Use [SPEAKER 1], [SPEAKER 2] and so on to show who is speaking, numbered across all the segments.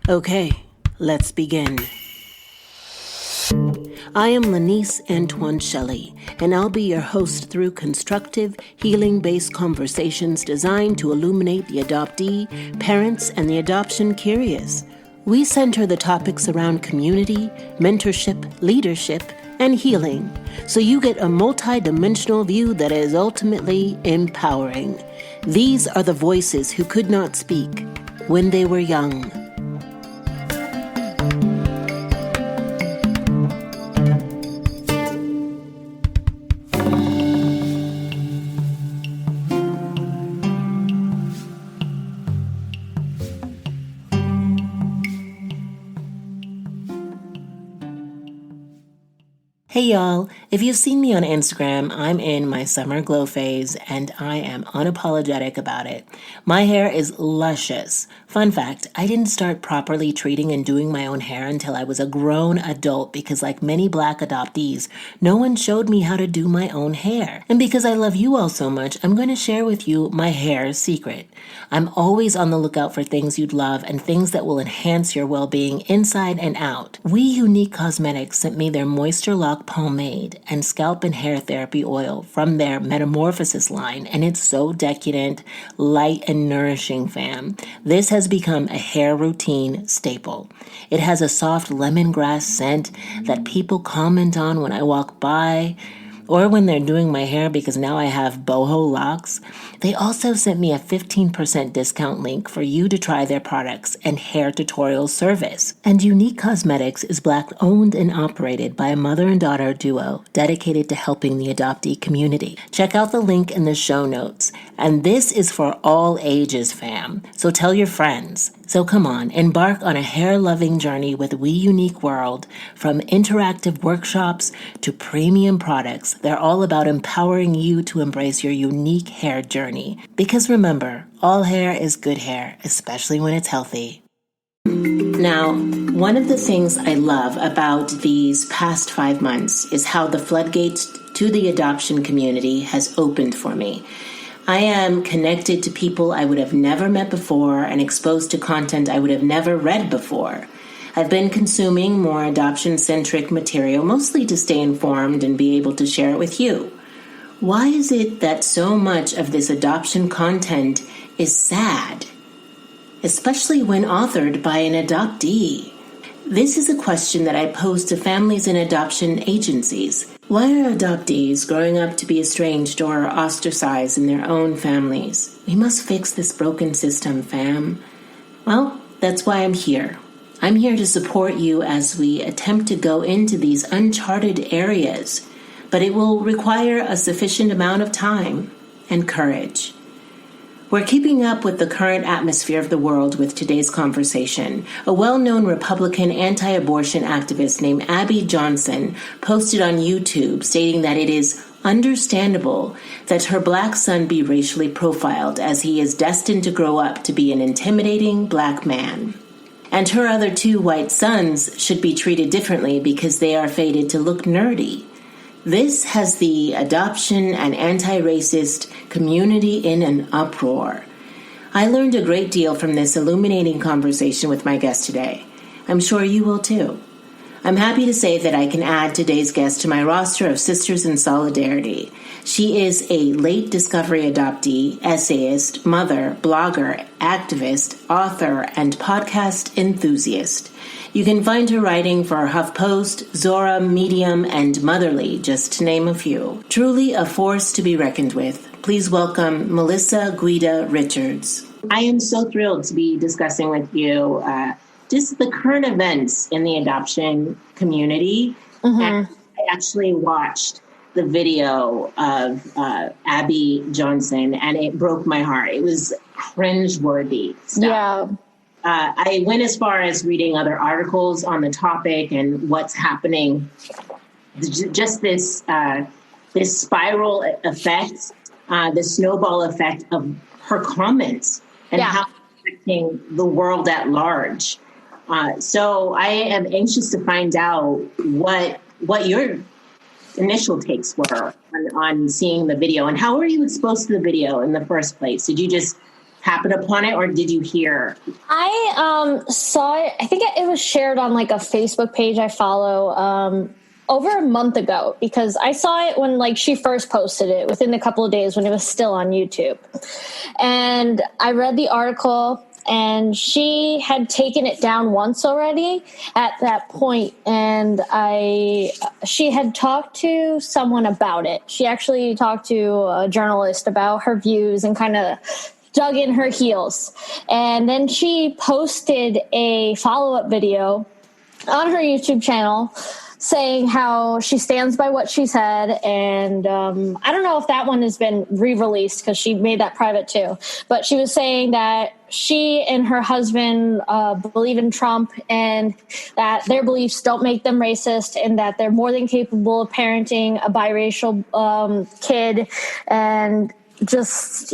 [SPEAKER 1] Okay, let's begin. I am Lanice Antoine Shelley, and I'll be your host through constructive, healing-based conversations designed to illuminate the adoptee, parents, and the adoption curious. We center the topics around community, mentorship, leadership, and healing, so you get a multi-dimensional view that is ultimately empowering. These are the voices who could not speak when they were young. Hey y'all, if you've seen me on Instagram, I'm in my summer glow phase and I am unapologetic about it. My hair is luscious. Fun fact, I didn't start properly treating and doing my own hair until I was a grown adult because like many Black adoptees, no one showed me how to do my own hair. And because I love you all so much, I'm going to share with you my hair secret. I'm always on the lookout for things you'd love and things that will enhance your well-being inside and out. We Unique Cosmetics sent me their Moisture Lock pomade and scalp and hair therapy oil from their Metamorphosis line, and it's so decadent, light, and nourishing, fam. This has become a hair routine staple. It has a soft lemongrass scent that people comment on when I walk by or when they're doing my hair because now I have boho locks. They also sent me a 15% discount link for you to try their products and hair tutorial service. And Unique Cosmetics is Black owned and operated by a mother and daughter duo dedicated to helping the adoptee community. Check out the link in the show notes. And this is for all ages, fam. So tell your friends. So come on, embark on a hair-loving journey with We Unique World. From interactive workshops to premium products, they're all about empowering you to embrace your unique hair journey. Because remember, all hair is good hair, especially when it's healthy. Now, one of the things I love about these past 5 months is how the floodgates to the adoption community has opened for me. I am connected to people I would have never met before and exposed to content I would have never read before. I've been consuming more adoption-centric material, mostly to stay informed and be able to share it with you. Why is it that so much of this adoption content is sad, especially when authored by an adoptee? This is a question that I pose to families and adoption agencies. Why are adoptees growing up to be estranged or ostracized in their own families? We must fix this broken system, fam. Well, that's why I'm here. I'm here to support you as we attempt to go into these uncharted areas, but it will require a sufficient amount of time and courage. We're keeping up with the current atmosphere of the world with today's conversation. A well-known Republican anti-abortion activist named Abby Johnson posted on YouTube stating that it is understandable that her Black son be racially profiled as he is destined to grow up to be an intimidating Black man. And her other 2 white sons should be treated differently because they are fated to look nerdy. This has the adoption and anti-racist community in an uproar. I learned a great deal from this illuminating conversation with my guest today. I'm sure you will too. I'm happy to say that I can add today's guest to my roster of Sisters in Solidarity. She is a late discovery adoptee, essayist, mother, blogger, activist, author, and podcast enthusiast. You can find her writing for HuffPost, Zora, Medium, and Motherly, just to name a few. Truly a force to be reckoned with. Please welcome Melissa Guida-Richards. I am so thrilled to be discussing with you just the current events in the adoption community. Mm-hmm. And I actually watched the video of Abby Johnson, and it broke my heart. It was cringeworthy stuff. Yeah. I went as far as reading other articles on the topic and what's happening. Just this spiral effect, the snowball effect of her comments and how it's affecting the world at large. So I am anxious to find out what your initial takes were on seeing the video, and how were you exposed to the video in the first place? Did you just happen upon it, or did you hear?
[SPEAKER 2] I saw it. I think it was shared on like a Facebook page I follow over a month ago, because I saw it when like she first posted it within a couple of days when it was still on YouTube. And I read the article, and she had taken it down once already at that point, and she had talked to someone about it. She actually talked to a journalist about her views and kind of dug in her heels. And then she posted a follow-up video on her YouTube channel saying how she stands by what she said. And I don't know if that one has been re-released, because she made that private too. But she was saying that she and her husband believe in Trump, and that their beliefs don't make them racist, and that they're more than capable of parenting a biracial kid, and just,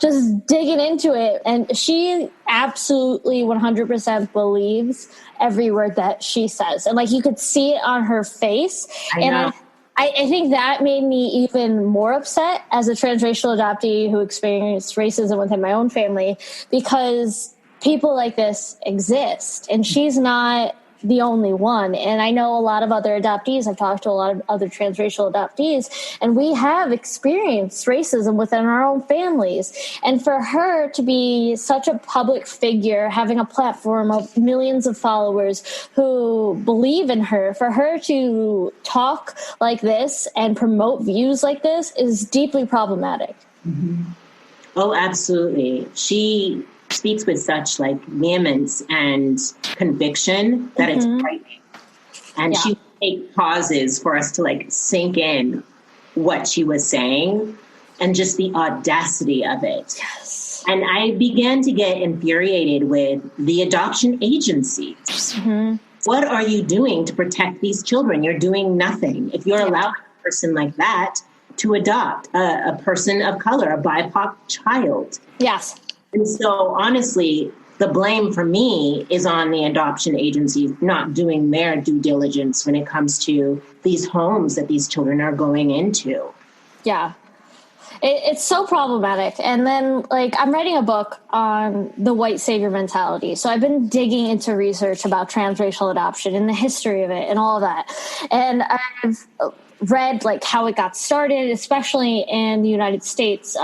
[SPEAKER 2] just digging into it. And she absolutely 100% believes every word that she says. And like, you could see it on her face. I think that made me even more upset as a transracial adoptee who experienced racism within my own family, because people like this exist, and she's not the only one. And I know a lot of other adoptees. I've talked to a lot of other transracial adoptees, and we have experienced racism within our own families. And for her to be such a public figure, having a platform of millions of followers who believe in her, for her to talk like this and promote views like this is deeply problematic.
[SPEAKER 1] Mm-hmm. Oh, absolutely. She speaks with such like vehemence and conviction that it's frightening. And she would take pauses for us to like sink in what she was saying, and just the audacity of it.
[SPEAKER 2] Yes.
[SPEAKER 1] And I began to get infuriated with the adoption agencies. Mm-hmm. What are you doing to protect these children? You're doing nothing. If you're allowing a person like that to adopt a person of color, a BIPOC child.
[SPEAKER 2] Yes.
[SPEAKER 1] And so, honestly, the blame for me is on the adoption agencies not doing their due diligence when it comes to these homes that these children are going into.
[SPEAKER 2] Yeah. It's so problematic. And then, like, I'm writing a book on the white savior mentality. So I've been digging into research about transracial adoption and the history of it and all of that. And I've read, like, how it got started, especially in the United States.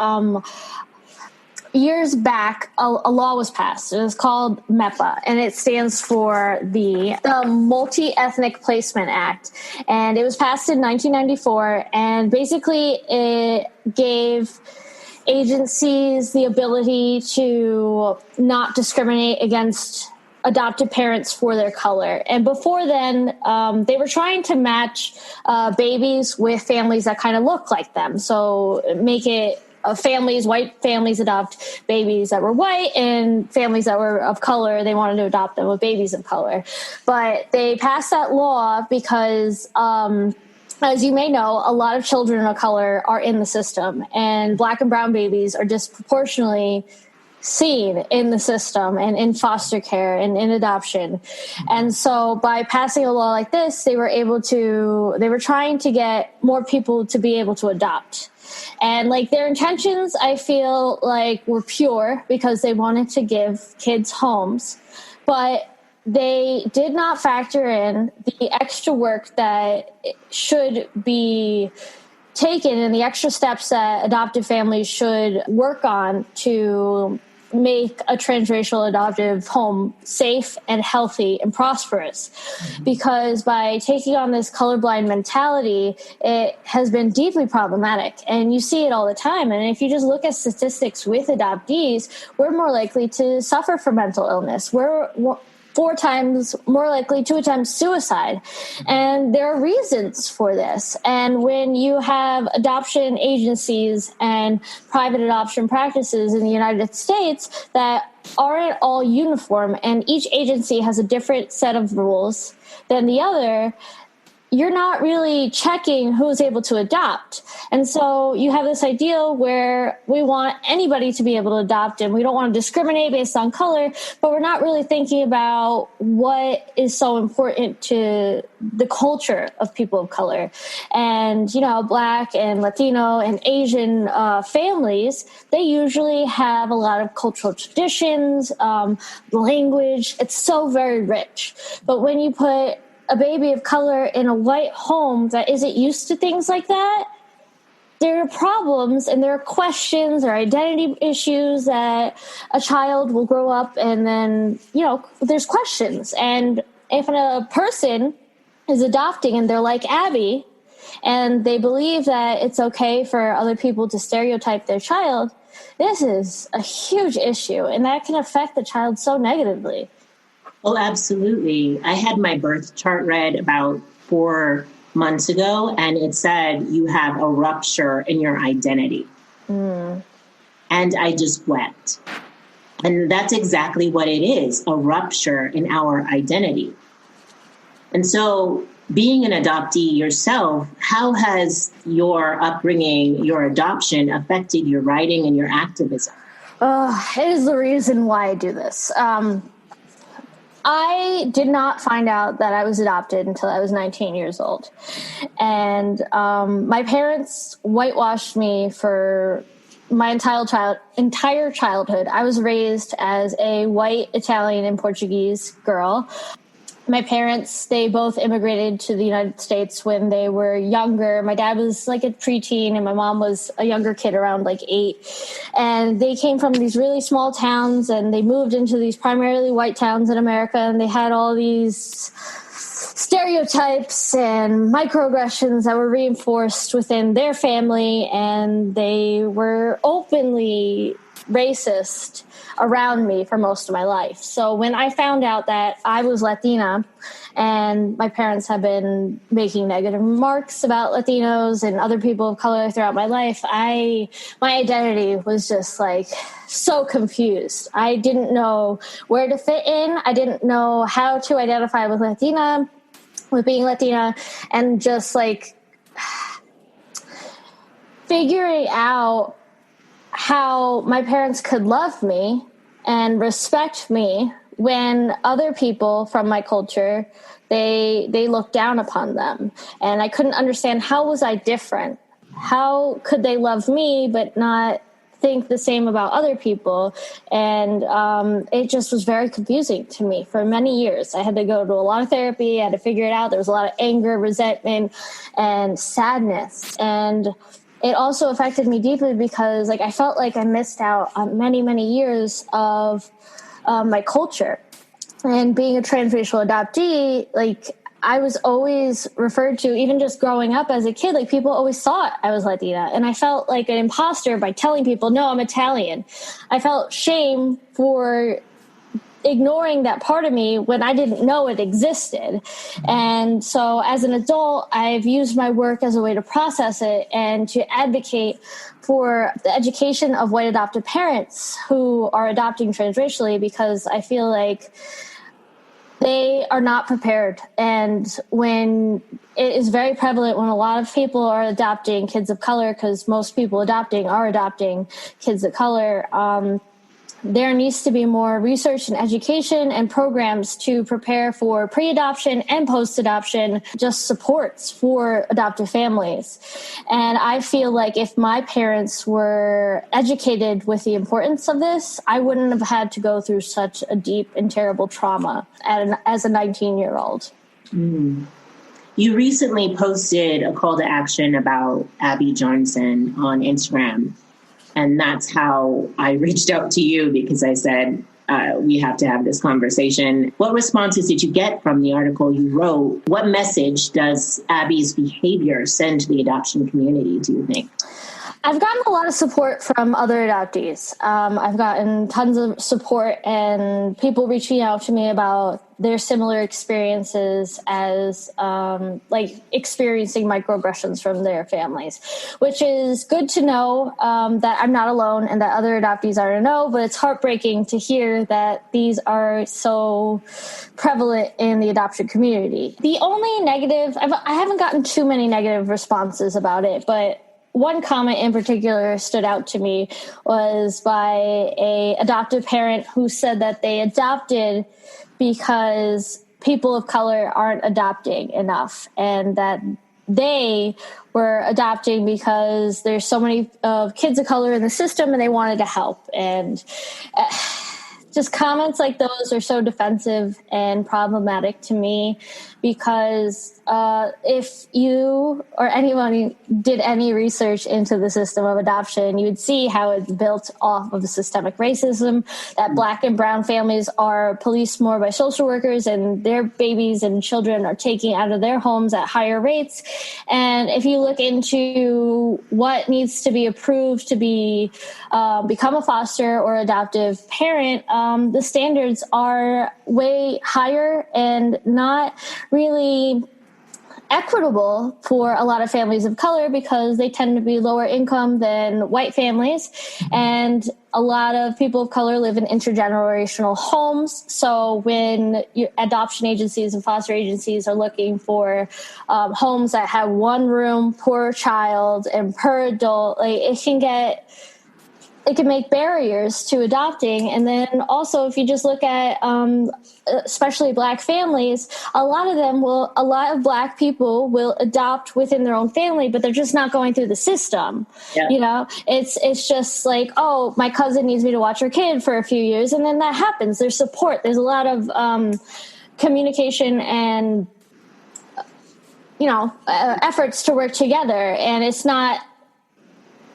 [SPEAKER 2] Years back, a law was passed. It was called MEPA, and it stands for the Multi-Ethnic Placement Act. And it was passed in 1994, and basically it gave agencies the ability to not discriminate against adopted parents for their color. And before then, they were trying to match babies with families that kind of look like them. So make it white families adopt babies that were white, and families that were of color, they wanted to adopt them with babies of color. But they passed that law because, as you may know, a lot of children of color are in the system, and Black and brown babies are disproportionately seen in the system and in foster care and in adoption. And so by passing a law like this, they were trying to get more people to be able to adopt. And like, their intentions, I feel like, were pure, because they wanted to give kids homes, but they did not factor in the extra work that should be taken and the extra steps that adoptive families should work on to make a transracial adoptive home safe and healthy and prosperous. Mm-hmm. Because by taking on this colorblind mentality, it has been deeply problematic. And you see it all the time. And if you just look at statistics with adoptees, we're more likely to suffer from mental illness. We're 4 times more likely to attempt suicide. And there are reasons for this. And when you have adoption agencies and private adoption practices in the United States that aren't all uniform, and each agency has a different set of rules than the other, you're not really checking who's able to adopt. And so you have this ideal where we want anybody to be able to adopt, and we don't want to discriminate based on color, but we're not really thinking about what is so important to the culture of people of color. And, you know, Black and Latino and Asian families, they usually have a lot of cultural traditions, language. It's so very rich. But when you put a baby of color in a white home that isn't used to things like that, there are problems and there are questions or identity issues that a child will grow up, and then, you know, there's questions. And if a person is adopting and they're like Abby and they believe that it's okay for other people to stereotype their child, this is a huge issue, and that can affect the child so negatively.
[SPEAKER 1] Oh, absolutely. I had my birth chart read about 4 months ago, and it said you have a rupture in your identity. And I just wept. And that's exactly what it is, a rupture in our identity. And so being an adoptee yourself, how has your upbringing, your adoption affected your writing and your activism?
[SPEAKER 2] It is the reason why I do this. I did not find out that I was adopted until I was 19 years old. And my parents whitewashed me for my entire childhood. I was raised as a white Italian and Portuguese girl. My parents, they both immigrated to the United States when they were younger. My dad was like a preteen and my mom was a younger kid around like 8. And they came from these really small towns and they moved into these primarily white towns in America. And they had all these stereotypes and microaggressions that were reinforced within their family. And they were openly racist around me for most of my life. So when I found out that I was Latina and my parents have been making negative remarks about Latinos and other people of color throughout my life, my identity was just like so confused. I didn't know where to fit in. I didn't know how to identify with being Latina, and just like figuring out how my parents could love me and respect me when other people from my culture, they looked down upon them. And I couldn't understand, how was I different? How could they love me but not think the same about other people? And it just was very confusing to me for many years. I had to go to a lot of therapy. I had to figure it out. There was a lot of anger, resentment, and sadness. And it also affected me deeply because, like, I felt like I missed out on many, many years of my culture. And being a transracial adoptee, like, I was always referred to, even just growing up as a kid, like, people always thought I was Latina. And I felt like an imposter by telling people, no, I'm Italian. I felt shame for ignoring that part of me when I didn't know it existed. And so as an adult, I've used my work as a way to process it and to advocate for the education of white adoptive parents who are adopting transracially, because I feel like they are not prepared. And when it is very prevalent when a lot of people are adopting kids of color, because most people adopting are adopting kids of color, there needs to be more research and education and programs to prepare for pre-adoption and post-adoption, just supports for adoptive families. And I feel like if my parents were educated with the importance of this, I wouldn't have had to go through such a deep and terrible trauma as a 19-year-old.
[SPEAKER 1] Mm. You recently posted a call to action about Abby Johnson on Instagram. And that's how I reached out to you, because I said, we have to have this conversation. What responses did you get from the article you wrote? What message does Abby's behavior send to the adoption community, do you think?
[SPEAKER 2] I've gotten a lot of support from other adoptees. I've gotten tons of support and people reaching out to me about their similar experiences as like experiencing microaggressions from their families, which is good to know that I'm not alone and that other adoptees are to know, but it's heartbreaking to hear that these are so prevalent in the adoption community. The only negative, I haven't gotten too many negative responses about it, but one comment in particular stood out to me was by a adoptive parent who said that they adopted because people of color aren't adopting enough, and that they were adopting because there's so many kids of color in the system and they wanted to help. And just comments like those are so defensive and problematic to me, because if you or anyone did any research into the system of adoption, you would see how it's built off of the systemic racism, that Black and brown families are policed more by social workers and their babies and children are taken out of their homes at higher rates. And if you look into what needs to be approved to be become a foster or adoptive parent, the standards are way higher and not really equitable for a lot of families of color, because they tend to be lower income than white families. And a lot of people of color live in intergenerational homes. So when adoption agencies and foster agencies are looking for homes that have one room per child and per adult, like, it can make barriers to adopting. And then also, if you just look at especially Black families, a lot of Black people will adopt within their own family, but they're just not going through the system. Yeah. You know, it's just like, oh, my cousin needs me to watch her kid for a few years, and then that happens. There's support. There's a lot of communication and efforts to work together, and it's not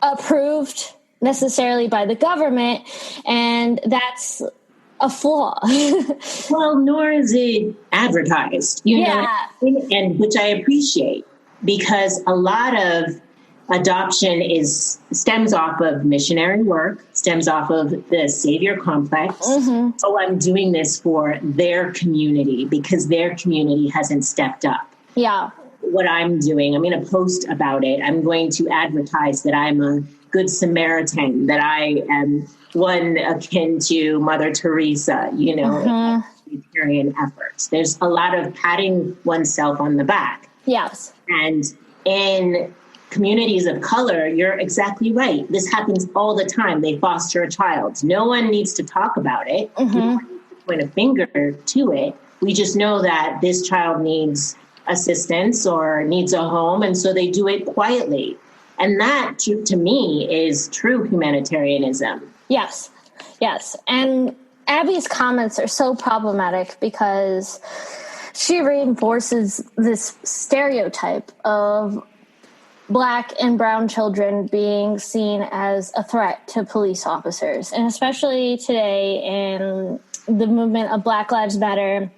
[SPEAKER 2] approved necessarily by the government, and that's a flaw.
[SPEAKER 1] Well, nor is it advertised, know, and which I appreciate, because a lot of adoption stems off of missionary work, stems off of the savior complex. Mm-hmm. Oh, I'm doing this for their community because their community hasn't stepped up.
[SPEAKER 2] Yeah.
[SPEAKER 1] What I'm doing, I'm going to post about it. I'm going to advertise that I'm a Good Samaritan, that I am one akin to Mother Teresa, humanitarian efforts. There's a lot of patting oneself on the back.
[SPEAKER 2] Yes.
[SPEAKER 1] And in communities of color, you're exactly right. This happens all the time. They foster a child. No one needs to talk about it. Mm-hmm. No one needs to point a finger to it. We just know that this child needs assistance or needs a home, and so they do it quietly. And that, to me, is true humanitarianism.
[SPEAKER 2] Yes. And Abby's comments are so problematic because she reinforces this stereotype of Black and brown children being seen as a threat to police officers. And especially today in the movement of Black Lives Matter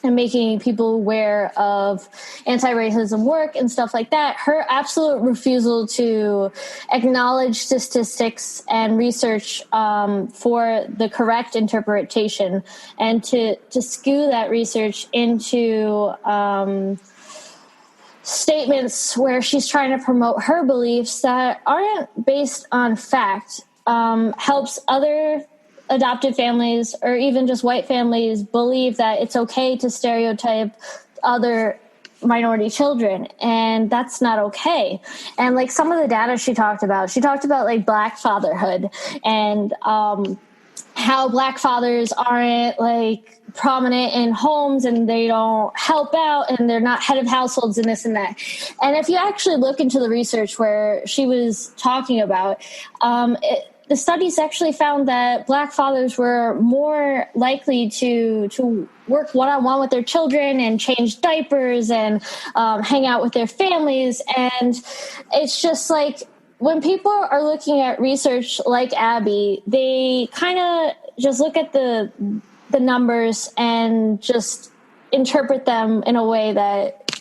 [SPEAKER 2] and making people aware of anti-racism work and stuff like that, her absolute refusal to acknowledge statistics and research for the correct interpretation, and to skew that research into statements where she's trying to promote her beliefs that aren't based on fact, helps other adopted families or even just white families believe that it's okay to stereotype other minority children, and that's not okay. And like some of the data she talked about like Black fatherhood and how Black fathers aren't like prominent in homes and they don't help out and they're not head of households and this and that. And if you actually look into the research where she was talking about, the studies actually found that Black fathers were more likely to work one-on-one with their children and change diapers and hang out with their families. And it's just like, when people are looking at research like Abby, they kind of just look at the numbers and just interpret them in a way that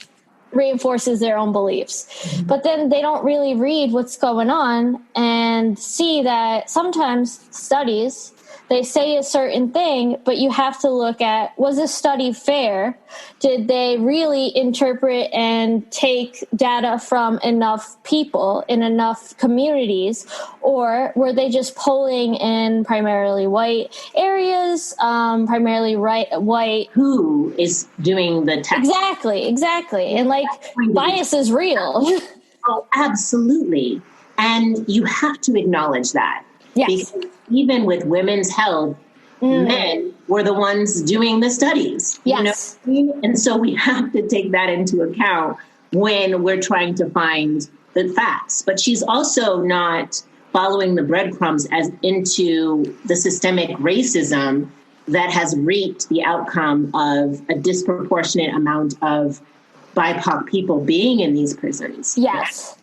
[SPEAKER 2] reinforces their own beliefs. But then they don't really read what's going on and see that sometimes studies, they say a certain thing, but you have to look at, was this study fair? Did they really interpret and take data from enough people in enough communities? Or were they just polling in primarily white areas, primarily white?
[SPEAKER 1] Who is doing the test?
[SPEAKER 2] Exactly. And like, bias is real.
[SPEAKER 1] Oh, absolutely. And you have to acknowledge that.
[SPEAKER 2] Yes.
[SPEAKER 1] Because even with women's health, men were the ones doing the studies.
[SPEAKER 2] Yes.
[SPEAKER 1] You know what I mean? And so we have to take that into account when we're trying to find the facts. But she's also not following the breadcrumbs as into the systemic racism that has reaped the outcome of a disproportionate amount of BIPOC people being in these prisons.
[SPEAKER 2] Yes.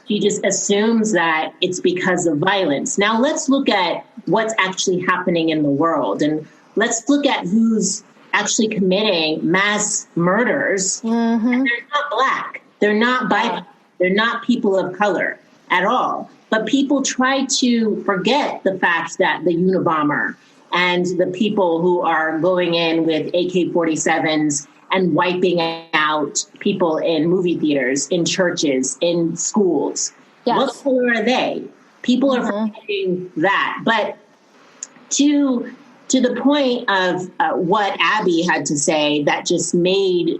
[SPEAKER 1] She just assumes that it's because of violence. Now let's look at what's actually happening in the world, and let's look at who's actually committing mass murders. And they're not Black. They're not BIPOC. They're not people of color at all. But people try to forget the fact that the Unabomber and the people who are going in with AK-47s and wiping out people in movie theaters, in churches, in schools.
[SPEAKER 2] Yes.
[SPEAKER 1] What color are they? People are forgetting that. But to the point of what Abby had to say, that just made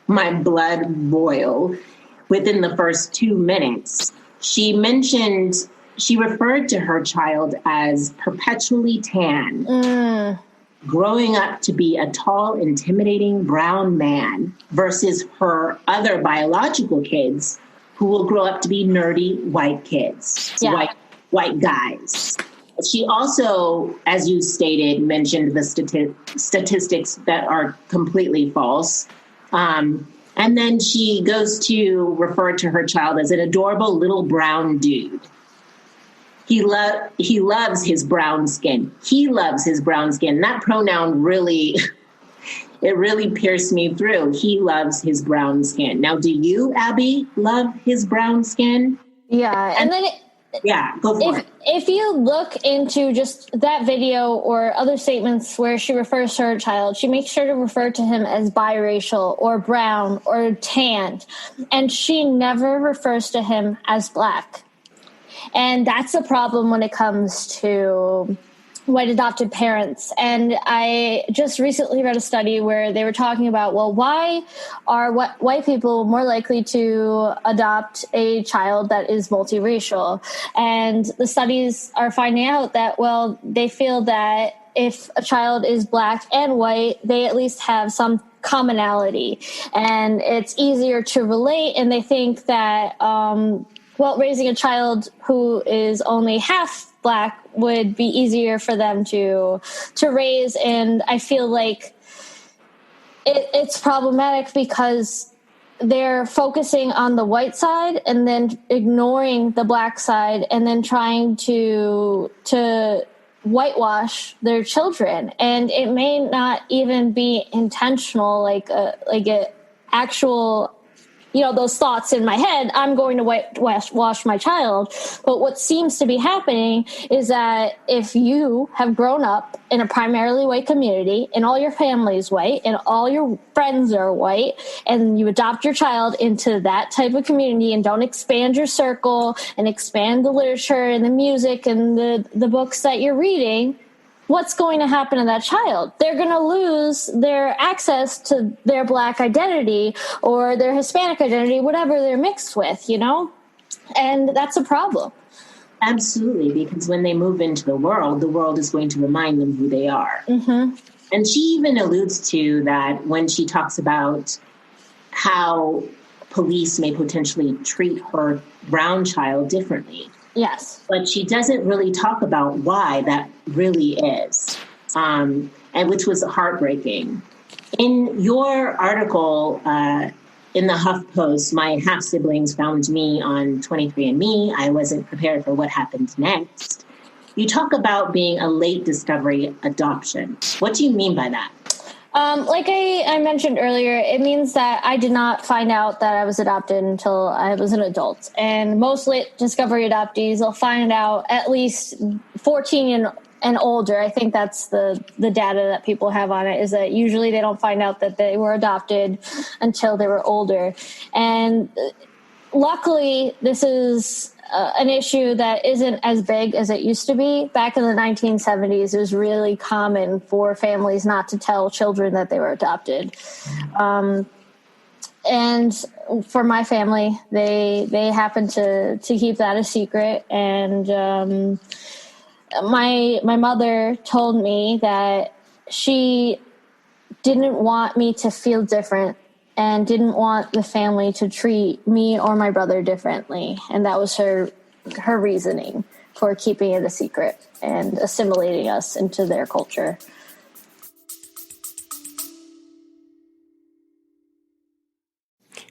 [SPEAKER 1] my blood boil within the first 2 minutes. She referred to her child as perpetually tan. Growing up to be a tall, intimidating brown man versus her other biological kids who will grow up to be nerdy white kids, white guys. She also, as you stated, mentioned the statistics that are completely false. And then she goes to refer to her child as an adorable little brown dude. He loves his brown skin. He loves his brown skin. That pronoun really pierced me through. He loves his brown skin. Now, do you, Abby, love his brown skin?
[SPEAKER 2] Yeah. And then
[SPEAKER 1] go for it.
[SPEAKER 2] If you look into just that video or other statements where she refers to her child, she makes sure to refer to him as biracial or brown or tanned. And she never refers to him as Black. And that's a problem when it comes to white adopted parents. And I just recently read a study where they were talking about, well, why are white people more likely to adopt a child that is multiracial? And the studies are finding out that, well, they feel that if a child is Black and white, they at least have some commonality. And it's easier to relate. And they think that, raising a child who is only half Black would be easier for them to raise. And I feel like it's problematic because they're focusing on the white side and then ignoring the Black side and then trying to whitewash their children. And it may not even be intentional, like a actual, those thoughts in my head, I'm going to whitewash my child. But what seems to be happening is that if you have grown up in a primarily white community and all your family is white and all your friends are white and you adopt your child into that type of community and don't expand your circle and expand the literature and the music and the books that you're reading, what's going to happen to that child? They're going to lose their access to their Black identity or their Hispanic identity, whatever they're mixed with, And that's a problem.
[SPEAKER 1] Absolutely, because when they move into the world is going to remind them who they are.
[SPEAKER 2] Mm-hmm.
[SPEAKER 1] And she even alludes to that when she talks about how police may potentially treat her brown child differently.
[SPEAKER 2] Yes.
[SPEAKER 1] But she doesn't really talk about why that really is, and which was heartbreaking. In your article in the HuffPost, my half-siblings found me on 23andMe. I wasn't prepared for what happened next. You talk about being a late discovery adoption. What do you mean by that?
[SPEAKER 2] Like I mentioned earlier, it means that I did not find out that I was adopted until I was an adult. And most late discovery adoptees will find out at least 14 and older. I think that's the data that people have on it, is that usually they don't find out that they were adopted until they were older. And luckily, this is an issue that isn't as big as it used to be. Back in the 1970s, it was really common for families not to tell children that they were adopted. And for my family, they happened to keep that a secret. And my mother told me that she didn't want me to feel different and didn't want the family to treat me or my brother differently. And that was her reasoning for keeping it a secret and assimilating us into their culture.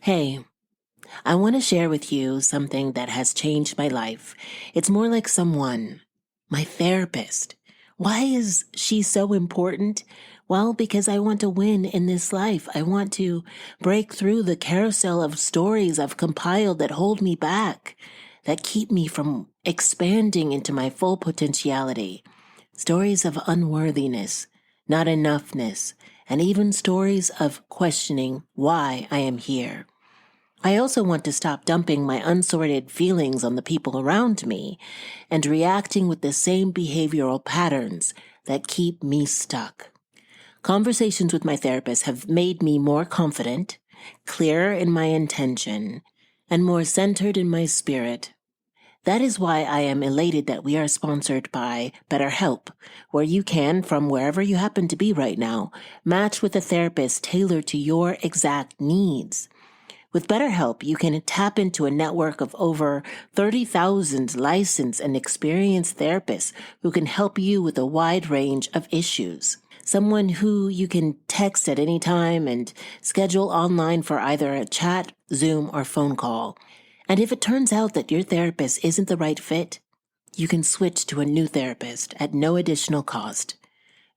[SPEAKER 1] Hey, I want to share with you something that has changed my life. It's more like someone, my therapist. Why is she so important? Well, because I want to win in this life. I want to break through the carousel of stories I've compiled that hold me back, that keep me from expanding into my full potentiality. Stories of unworthiness, not enoughness, and even stories of questioning why I am here. I also want to stop dumping my unsorted feelings on the people around me and reacting with the same behavioral patterns that keep me stuck. Conversations with my therapist have made me more confident, clearer in my intention, and more centered in my spirit. That is why I am elated that we are sponsored by BetterHelp, where you can, from wherever you happen to be right now, match with a therapist tailored to your exact needs. With BetterHelp, you can tap into a network of over 30,000 licensed and experienced therapists who can help you with a wide range of issues. Someone who you can text at any time and schedule online for either a chat, Zoom, or phone call. And if it turns out that your therapist isn't the right fit, you can switch to a new therapist at no additional cost.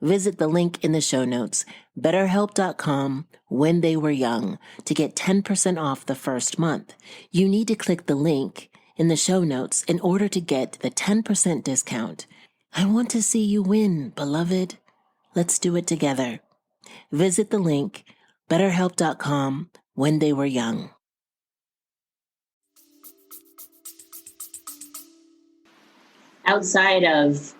[SPEAKER 1] Visit the link in the show notes, betterhelp.com, when they were young, to get 10% off the first month. You need to click the link in the show notes in order to get the 10% discount. I want to see you win, beloved. Let's do it together. Visit the link, betterhelp.com, when they were young. Outside of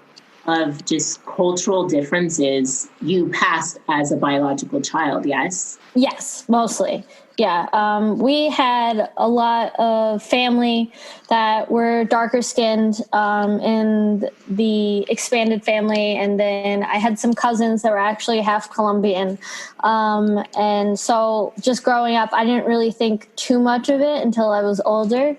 [SPEAKER 1] just cultural differences, you passed as a biological child, yes?
[SPEAKER 2] Yes, mostly. Yeah. We had a lot of family that were darker skinned in the expanded family. And then I had some cousins that were actually half Colombian. And so just growing up, I didn't really think too much of it until I was older.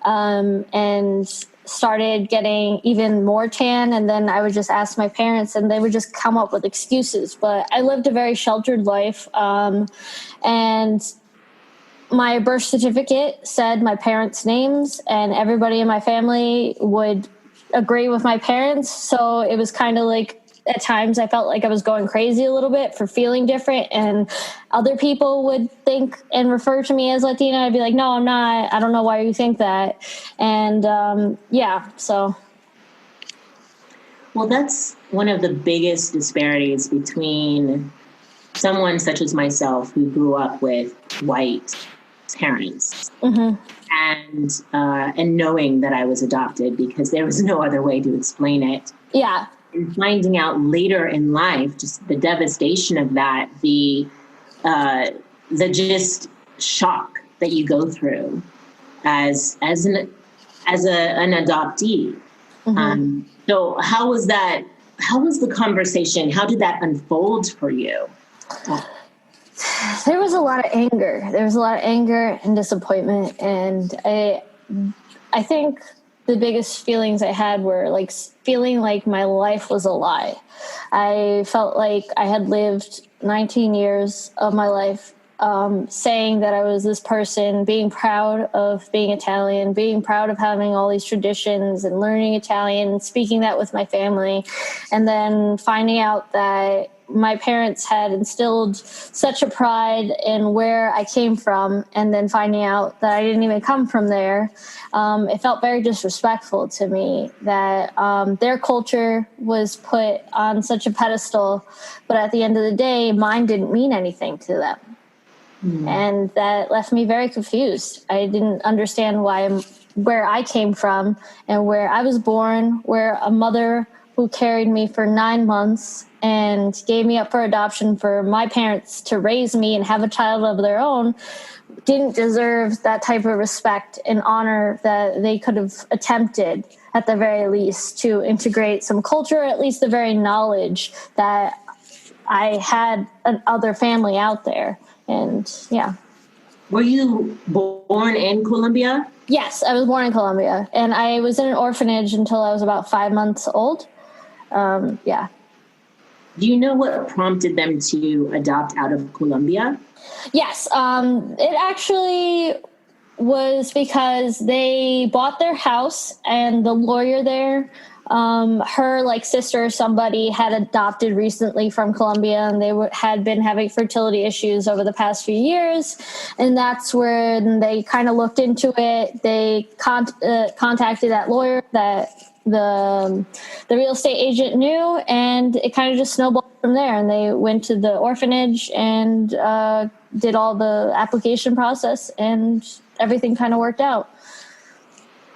[SPEAKER 2] And started getting even more tan, and then I would just ask my parents and they would just come up with excuses. But I lived a very sheltered life, and my birth certificate said my parents' names, and everybody in my family would agree with my parents. So it was kind of like, at times I felt like I was going crazy a little bit for feeling different, and other people would think and refer to me as Latina. I'd be like, no, I'm not. I don't know why you think that. And so.
[SPEAKER 1] Well, that's one of the biggest disparities between someone such as myself who grew up with white parents, and knowing that I was adopted, because there was no other way to explain it.
[SPEAKER 2] Yeah.
[SPEAKER 1] And finding out later in life, just the devastation of that, the just shock that you go through as an adoptee. So how was that? How was the conversation? How did that unfold for you?
[SPEAKER 2] There was a lot of anger. There was a lot of anger and disappointment, and I think the biggest feelings I had were like feeling like my life was a lie. I felt like I had lived 19 years of my life saying that I was this person, being proud of being Italian, being proud of having all these traditions and learning Italian and speaking that with my family. And then finding out that my parents had instilled such a pride in where I came from, and then finding out that I didn't even come from there, it felt very disrespectful to me that their culture was put on such a pedestal, but at the end of the day, mine didn't mean anything to them. And that left me very confused. I didn't understand where I came from and where I was born, where a mother who carried me for 9 months and gave me up for adoption for my parents to raise me and have a child of their own didn't deserve that type of respect and honor that they could have attempted at the very least to integrate some culture, or at least the very knowledge that I had another family out there. And yeah.
[SPEAKER 1] Were you born in Colombia?
[SPEAKER 2] Yes, I was born in Colombia, and I was in an orphanage until I was about 5 months old. Yeah.
[SPEAKER 1] Do you know what prompted them to adopt out of Colombia?
[SPEAKER 2] Yes. It actually was because they bought their house, and the lawyer there, her sister or somebody had adopted recently from Colombia, and they had been having fertility issues over the past few years. And that's when they kind of looked into it. They contacted that lawyer that the real estate agent knew, and it kind of just snowballed from there. And they went to the orphanage and did all the application process, and everything kind of worked out.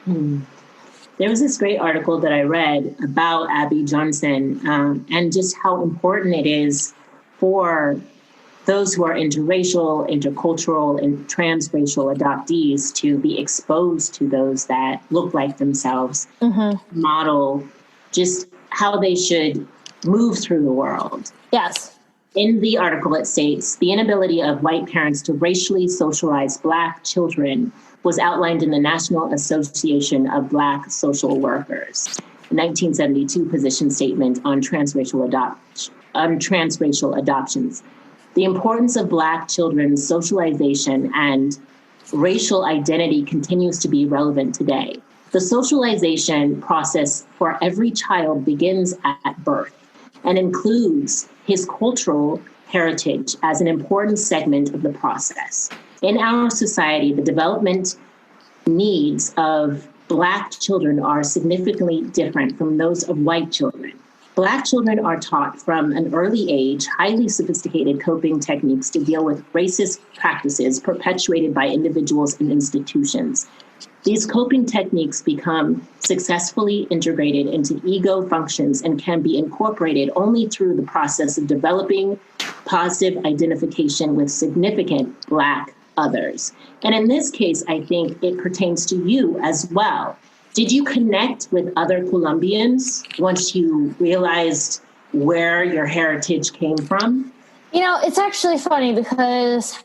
[SPEAKER 1] There was this great article that I read about Abby Johnson and just how important it is for those who are interracial, intercultural, and transracial adoptees to be exposed to those that look like themselves, model just how they should move through the world.
[SPEAKER 2] Yes.
[SPEAKER 1] In the article, it states, the inability of white parents to racially socialize Black children was outlined in the National Association of Black Social Workers, 1972 position statement on transracial adoptions. The importance of Black children's socialization and racial identity continues to be relevant today. The socialization process for every child begins at birth and includes his cultural heritage as an important segment of the process. In our society, the development needs of Black children are significantly different from those of white children. Black children are taught from an early age highly sophisticated coping techniques to deal with racist practices perpetuated by individuals and institutions. These coping techniques become successfully integrated into ego functions and can be incorporated only through the process of developing positive identification with significant Black others. And in this case, I think it pertains to you as well. Did you connect with other Colombians once you realized where your heritage came from?
[SPEAKER 2] It's actually funny because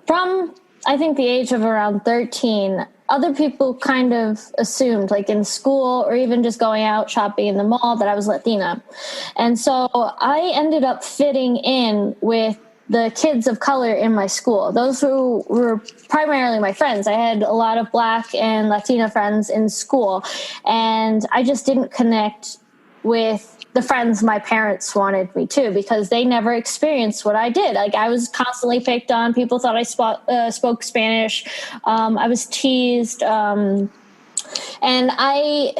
[SPEAKER 2] from, I think, the age of around 13, other people kind of assumed, in school or even just going out shopping in the mall, that I was Latina. And so I ended up fitting in with the kids of color in my school, those who were primarily my friends. I had a lot of Black and Latina friends in school, and I just didn't connect with the friends my parents wanted me to, because they never experienced what I did. I was constantly picked on. People thought I spoke Spanish. I was teased. And I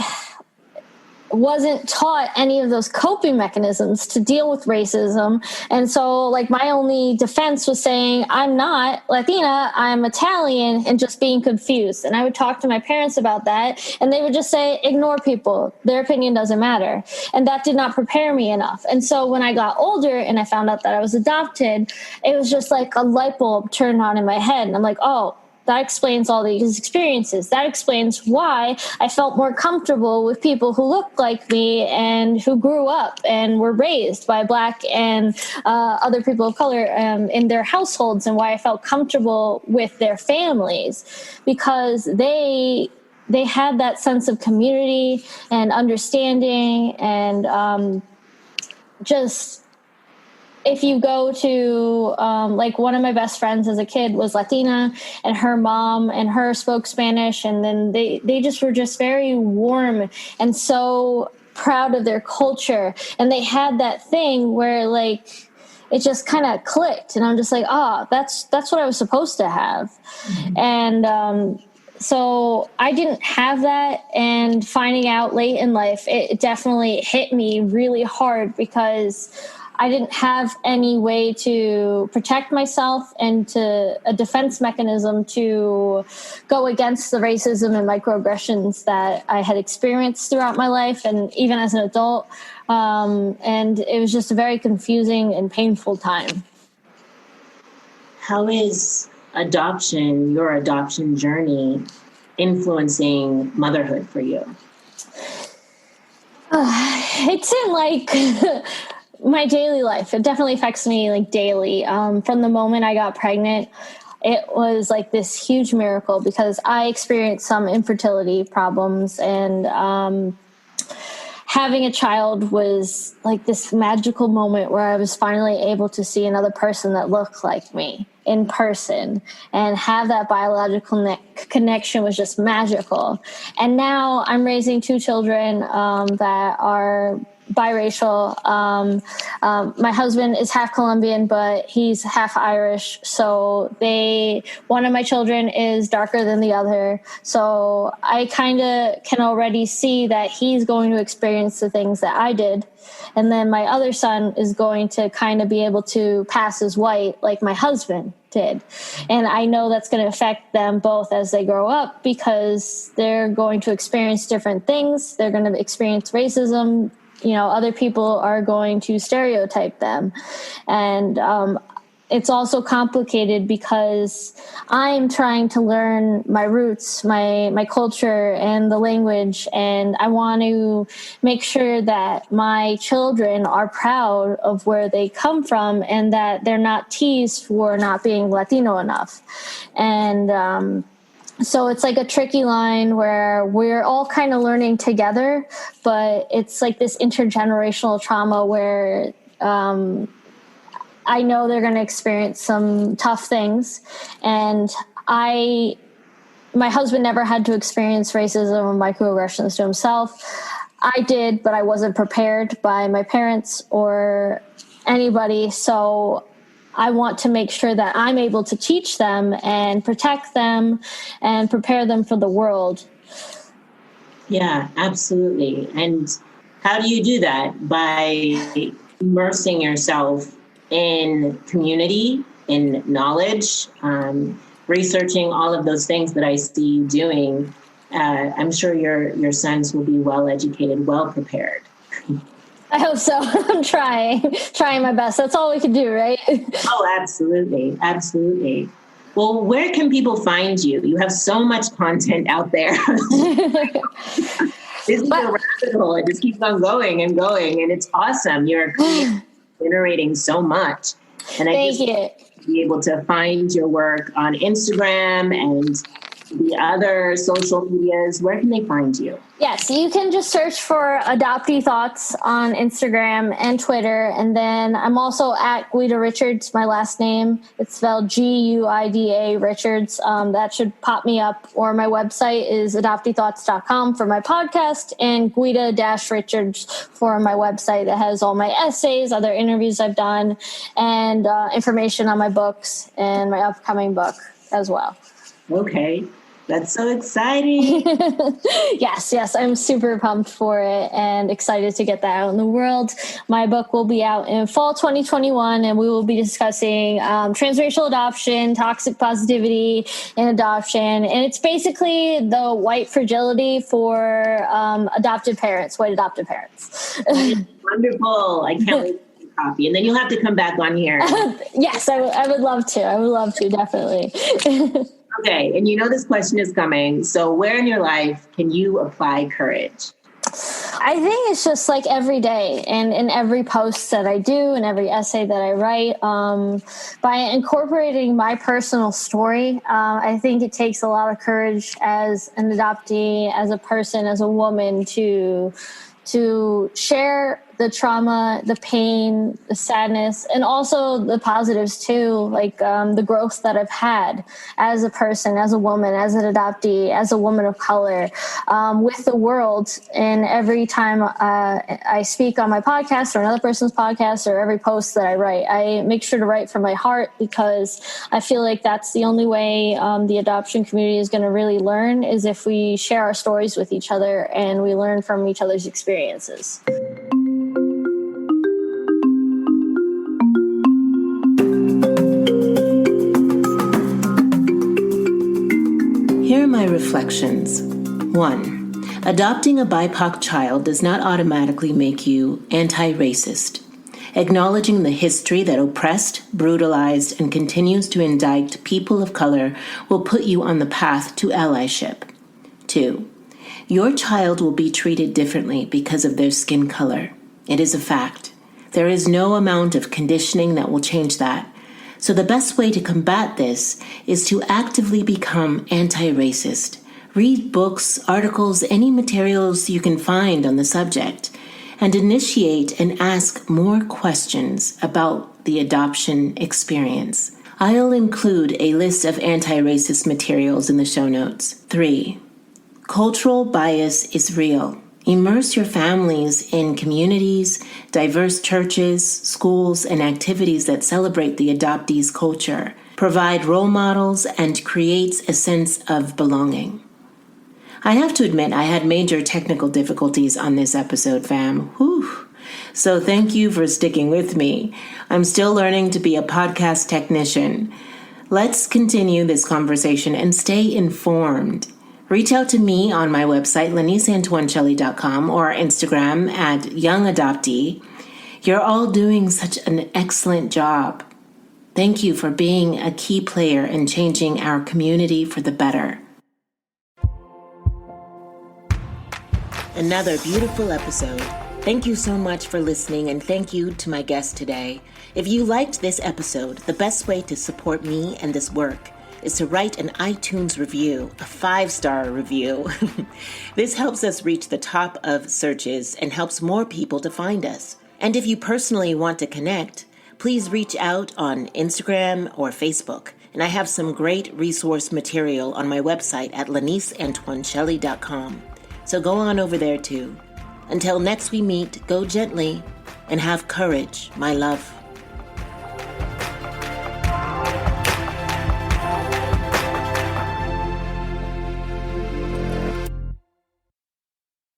[SPEAKER 2] wasn't taught any of those coping mechanisms to deal with racism. And so my only defense was saying, I'm not Latina, I'm Italian, and just being confused. And I would talk to my parents about that, and they would just say, ignore people. Their opinion doesn't matter. And that did not prepare me enough. And so when I got older and I found out that I was adopted, it was just like a light bulb turned on in my head. And I'm like, oh, that explains all these experiences. That explains why I felt more comfortable with people who looked like me and who grew up and were raised by Black and other people of color in their households, and why I felt comfortable with their families, because they had that sense of community and understanding. And just, if you go to, one of my best friends as a kid was Latina, and her mom and her spoke Spanish, and then they just were just very warm and so proud of their culture. And they had that thing where like it just kind of clicked, and I'm just like, that's what I was supposed to have. And so I didn't have that, and finding out late in life, it definitely hit me really hard because I didn't have any way to protect myself and to a defense mechanism to go against the racism and microaggressions that I had experienced throughout my life and even as an adult. And it was just a very confusing and painful time.
[SPEAKER 1] How is your adoption journey, influencing motherhood for you?
[SPEAKER 2] It's in like my daily life. It definitely affects me like daily. From the moment I got pregnant, it was like this huge miracle because I experienced some infertility problems, and having a child was like this magical moment where I was finally able to see another person that looked like me in person, and have that biological connection was just magical. And now I'm raising two children that are biracial. My husband is half Colombian, but he's half Irish. So one of my children is darker than the other. So I kind of can already see that he's going to experience the things that I did. And then my other son is going to kind of be able to pass as white like my husband did. And I know that's going to affect them both as they grow up because they're going to experience different things. They're going to experience racism. Other people are going to stereotype them. And it's also complicated because I'm trying to learn my roots, my culture, and the language. And I want to make sure that my children are proud of where they come from and that they're not teased for not being Latino enough. And so it's like a tricky line where we're all kind of learning together, but it's like this intergenerational trauma where I know they're going to experience some tough things. And my husband never had to experience racism or microaggressions to himself. I did, but I wasn't prepared by my parents or anybody. So I want to make sure that I'm able to teach them and protect them and prepare them for the world.
[SPEAKER 1] Yeah, absolutely. And how do you do that? By immersing yourself in community, in knowledge, researching all of those things that I see you doing. I'm sure your sons will be well educated, well prepared.
[SPEAKER 2] I hope so. I'm trying my best. That's all we can do, right?
[SPEAKER 1] Oh, absolutely. Absolutely. Well, where can people find you? You have so much content out there. This is a rabbit hole. It just keeps on going and going. And it's awesome. You're generating so much. And I
[SPEAKER 2] Thank
[SPEAKER 1] just
[SPEAKER 2] you.
[SPEAKER 1] want to be able to find your work on Instagram and the other social medias. Where can they find you?
[SPEAKER 2] Yes, you can just search for Adoptee Thoughts on Instagram and Twitter. And then I'm also at Guida-Richards, my last name. It's spelled Guida Richards. That should pop me up. Or my website is adopteethoughts.com for my podcast, and Guida-Richards for my website that has all my essays, other interviews I've done, and information on my books and my upcoming book as well.
[SPEAKER 1] Okay. That's so exciting.
[SPEAKER 2] Yes, I'm super pumped for it and excited to get that out in the world. My book will be out in fall 2021, and we will be discussing transracial adoption, toxic positivity in adoption. And it's basically the white fragility for adopted parents, white adopted parents.
[SPEAKER 1] Wonderful. I can't wait for your copy. And then you'll have to come back on here.
[SPEAKER 2] Yes, I would love to. I would love to, definitely.
[SPEAKER 1] Okay, and you know this question is coming. So where in your life can you apply courage?
[SPEAKER 2] I think it's just like every day and in every post that I do and every essay that I write. By incorporating my personal story, I think it takes a lot of courage as an adoptee, as a person, as a woman to share the trauma, the pain, the sadness, and also the positives too, like the growth that I've had as a person, as a woman, as an adoptee, as a woman of color, with the world. And every time I speak on my podcast or another person's podcast or every post that I write, I make sure to write from my heart, because I feel like that's the only way the adoption community is going to really learn, is if we share our stories with each other and we learn from each other's experiences.
[SPEAKER 1] Here are my reflections. 1. Adopting a BIPOC child does not automatically make you anti-racist. Acknowledging the history that oppressed, brutalized, and continues to indict people of color will put you on the path to allyship. 2. Your child will be treated differently because of their skin color. It is a fact. There is no amount of conditioning that will change that. So the best way to combat this is to actively become anti-racist. Read books, articles, any materials you can find on the subject, and initiate and ask more questions about the adoption experience. I'll include a list of anti-racist materials in the show notes. 3. Cultural bias is real. Immerse your families in communities, diverse churches, schools, and activities that celebrate the adoptee's culture, provide role models, and creates a sense of belonging. I have to admit, I had major technical difficulties on this episode, fam. Whew. So thank you for sticking with me. I'm still learning to be a podcast technician. Let's continue this conversation and stay informed. Reach out to me on my website, laniceantoincelli.com, or Instagram at youngadoptee. You're all doing such an excellent job. Thank you for being a key player in changing our community for the better. Another beautiful episode. Thank you so much for listening, and thank you to my guest today. If you liked this episode, the best way to support me and this work is to write an iTunes review, a 5-star review. This helps us reach the top of searches and helps more people to find us. And if you personally want to connect, please reach out on Instagram or Facebook. And I have some great resource material on my website at laniceantoincelli.com. So go on over there too. Until next we meet, go gently and have courage, my love.